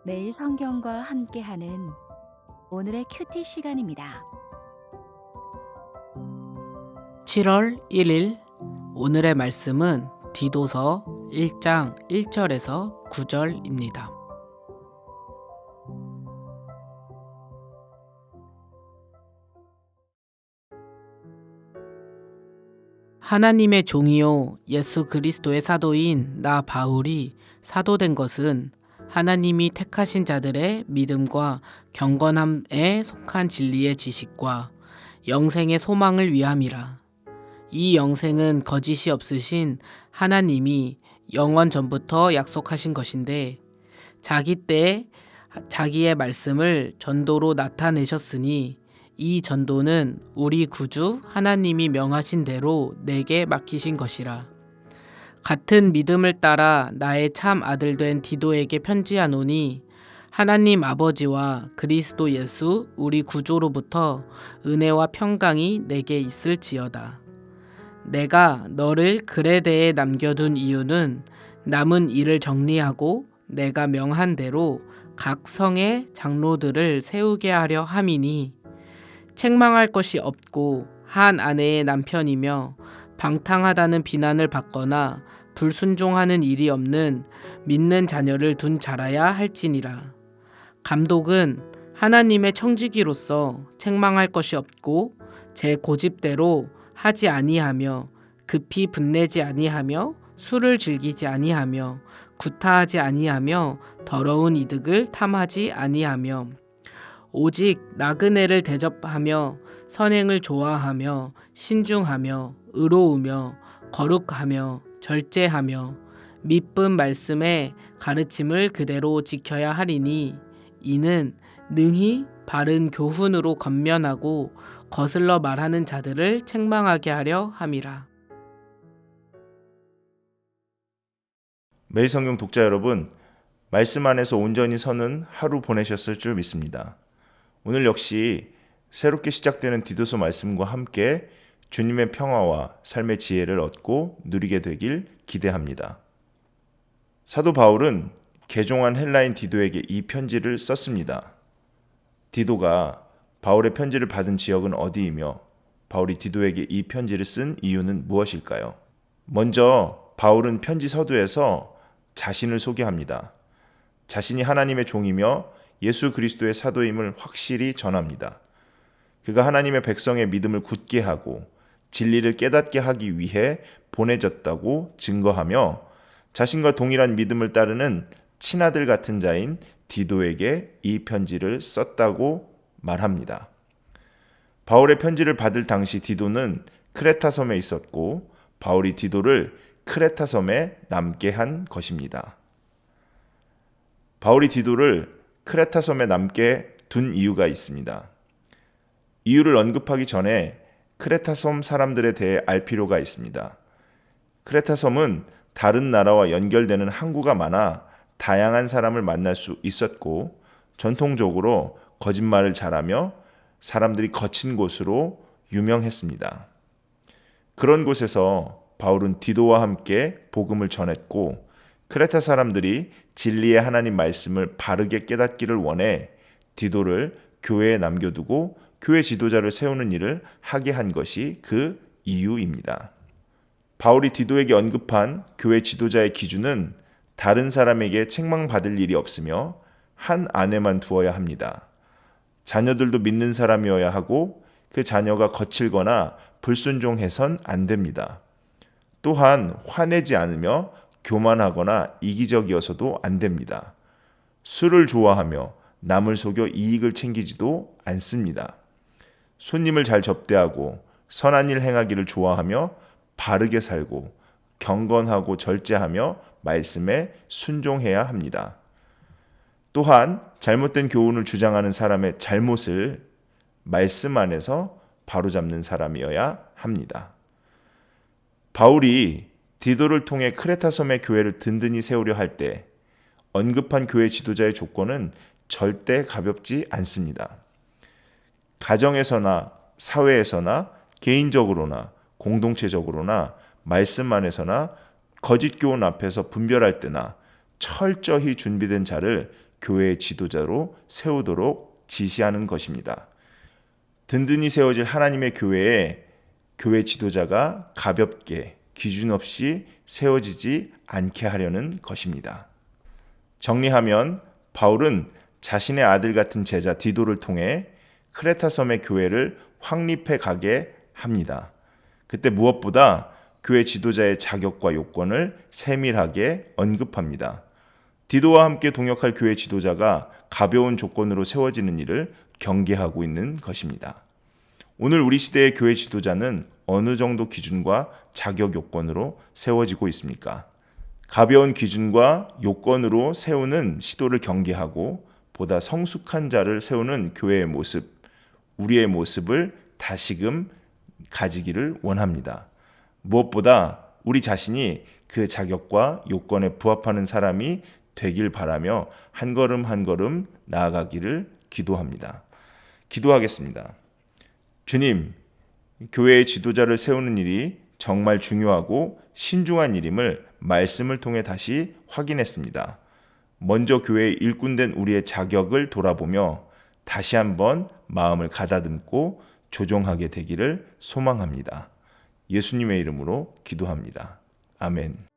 매일 성경과 함께하는 오늘의 큐티 시간입니다. 7월 1일 오늘의 말씀은 디도서 1장 1절에서 9절입니다. 하나님의 종이요 예수 그리스도의 사도인 나 바울이 사도된 것은 하나님이 택하신 자들의 믿음과 경건함에 속한 진리의 지식과 영생의 소망을 위함이라. 이 영생은 거짓이 없으신 하나님이 영원 전부터 약속하신 것인데 자기 때에 자기의 말씀을 전도로 나타내셨으니 이 전도는 우리 구주 하나님이 명하신 대로 내게 맡기신 것이라. 같은 믿음을 따라 나의 참 아들 된 디도에게 편지하노니 하나님 아버지와 그리스도 예수 우리 구주로부터 은혜와 평강이 내게 있을지어다. 내가 너를 그레데에 남겨둔 이유는 남은 일을 정리하고 내가 명한 대로 각 성의 장로들을 세우게 하려 함이니 책망할 것이 없고 한 아내의 남편이며 방탕하다는 비난을 받거나 불순종하는 일이 없는 믿는 자녀를 둔 자라야 할지니라. 감독은 하나님의 청지기로서 책망할 것이 없고 제 고집대로 하지 아니하며 급히 분내지 아니하며 술을 즐기지 아니하며 구타하지 아니하며 더러운 이득을 탐하지 아니하며 오직 나그네를 대접하며 선행을 좋아하며 신중하며 의로우며 거룩하며 절제하며 미쁜 말씀의 가르침을 그대로 지켜야 하리니 이는 능히 바른 교훈으로 건면하고 거슬러 말하는 자들을 책망하게 하려 함이라. 매일 성경 독자 여러분, 말씀 안에서 온전히 서는 하루 보내셨을 줄 믿습니다. 오늘 역시 새롭게 시작되는 디도서 말씀과 함께 주님의 평화와 삶의 지혜를 얻고 누리게 되길 기대합니다. 사도 바울은 개종한 헬라인 디도에게 이 편지를 썼습니다. 디도가 바울의 편지를 받은 지역은 어디이며 바울이 디도에게 이 편지를 쓴 이유는 무엇일까요? 먼저 바울은 편지 서두에서 자신을 소개합니다. 자신이 하나님의 종이며 예수 그리스도의 사도임을 확실히 전합니다. 그가 하나님의 백성의 믿음을 굳게 하고 진리를 깨닫게 하기 위해 보내졌다고 증거하며 자신과 동일한 믿음을 따르는 친아들 같은 자인 디도에게 이 편지를 썼다고 말합니다. 바울의 편지를 받을 당시 디도는 크레타 섬에 있었고 바울이 디도를 크레타 섬에 남게 한 것입니다. 바울이 디도를 크레타 섬에 남게 둔 이유가 있습니다. 이유를 언급하기 전에 크레타 섬 사람들에 대해 알 필요가 있습니다. 크레타 섬은 다른 나라와 연결되는 항구가 많아 다양한 사람을 만날 수 있었고 전통적으로 거짓말을 잘하며 사람들이 거친 곳으로 유명했습니다. 그런 곳에서 바울은 디도와 함께 복음을 전했고 크레타 사람들이 진리의 하나님 말씀을 바르게 깨닫기를 원해 디도를 교회에 남겨두고 교회 지도자를 세우는 일을 하게 한 것이 그 이유입니다. 바울이 디도에게 언급한 교회 지도자의 기준은 다른 사람에게 책망받을 일이 없으며 한 아내만 두어야 합니다. 자녀들도 믿는 사람이어야 하고 그 자녀가 거칠거나 불순종해선 안 됩니다. 또한 화내지 않으며 교만하거나 이기적이어서도 안 됩니다. 술을 좋아하며 남을 속여 이익을 챙기지도 않습니다. 손님을 잘 접대하고 선한 일 행하기를 좋아하며 바르게 살고 경건하고 절제하며 말씀에 순종해야 합니다. 또한 잘못된 교훈을 주장하는 사람의 잘못을 말씀 안에서 바로잡는 사람이어야 합니다. 바울이 디도를 통해 크레타 섬의 교회를 든든히 세우려 할 때 언급한 교회 지도자의 조건은 절대 가볍지 않습니다. 가정에서나 사회에서나 개인적으로나 공동체적으로나 말씀 안에서나 거짓 교훈 앞에서 분별할 때나 철저히 준비된 자를 교회의 지도자로 세우도록 지시하는 것입니다. 든든히 세워질 하나님의 교회에 교회 지도자가 가볍게 기준 없이 세워지지 않게 하려는 것입니다. 정리하면 바울은 자신의 아들 같은 제자 디도를 통해 크레타 섬의 교회를 확립해 가게 합니다. 그때 무엇보다 교회 지도자의 자격과 요건을 세밀하게 언급합니다. 디도와 함께 동역할 교회 지도자가 가벼운 조건으로 세워지는 일을 경계하고 있는 것입니다. 오늘 우리 시대의 교회 지도자는 어느 정도 기준과 자격 요건으로 세워지고 있습니까? 가벼운 기준과 요건으로 세우는 시도를 경계하고 보다 성숙한 자를 세우는 교회의 모습, 우리의 모습을 다시금 가지기를 원합니다. 무엇보다 우리 자신이 그 자격과 요건에 부합하는 사람이 되길 바라며 한 걸음 한 걸음 나아가기를 기도합니다. 기도하겠습니다. 주님, 교회의 지도자를 세우는 일이 정말 중요하고 신중한 일임을 말씀을 통해 다시 확인했습니다. 먼저 교회의 일꾼된 우리의 자격을 돌아보며 다시 한번 마음을 가다듬고 조정하게 되기를 소망합니다. 예수님의 이름으로 기도합니다. 아멘.